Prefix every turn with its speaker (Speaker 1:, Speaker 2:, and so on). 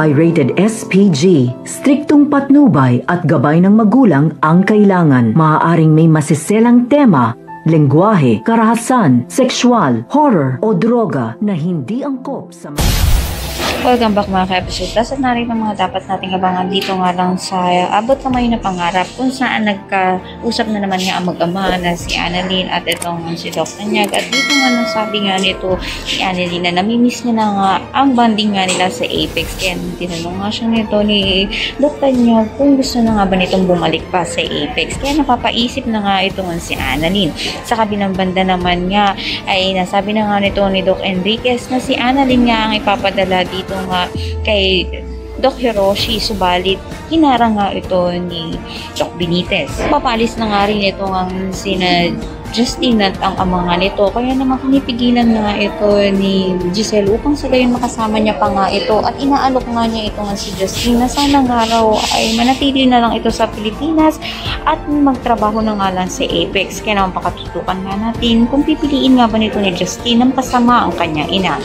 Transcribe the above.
Speaker 1: ay rated SPG. Striktong patnubay at gabay ng magulang ang kailangan. Maaaring may masiselang tema, lengguwahe, karahasan, sexual, horror o droga na hindi angkop sa
Speaker 2: Welcome back mga ka-episode. At narito mga dapat nating abangan dito nga lang sa Abot Kamay na Pangarap, kung saan nagkausap na naman nga ang mag-ama na si Annalyn at itong si Doc Tanyag. At dito nga nang sabi nga nito si Annalyn na namimiss niya na nga ang bonding nga nila sa Apex. Kaya tinanong nga siya nito ni Doc Tanyag kung gusto na nga ba nitong bumalik pa sa Apex. Kaya napapaisip na nga ito nga si Annalyn. Sa kabilang banda naman nga ay nasabi na nga nito ni Doc Enriquez na si Annalyn nga ang ipapadala dito nga kay Doc Hiroshi, subalit hinarang nga ito ni Doc Benitez. Papalis na nga rin ito ang sina Justine at ang ama nga nito, kaya naman pinipigilan nga ito ni Giselle upang sila yung makasama niya pa nga ito, at inaalok nga niya ito nga si Justine na sana nga raw ay manatili na lang ito sa Pilipinas at magtrabaho na nga lang sa Apex. Kaya naman pakatutukan nga natin kung pipiliin nga ba nito ni Justine na makasama ang kanyang ina.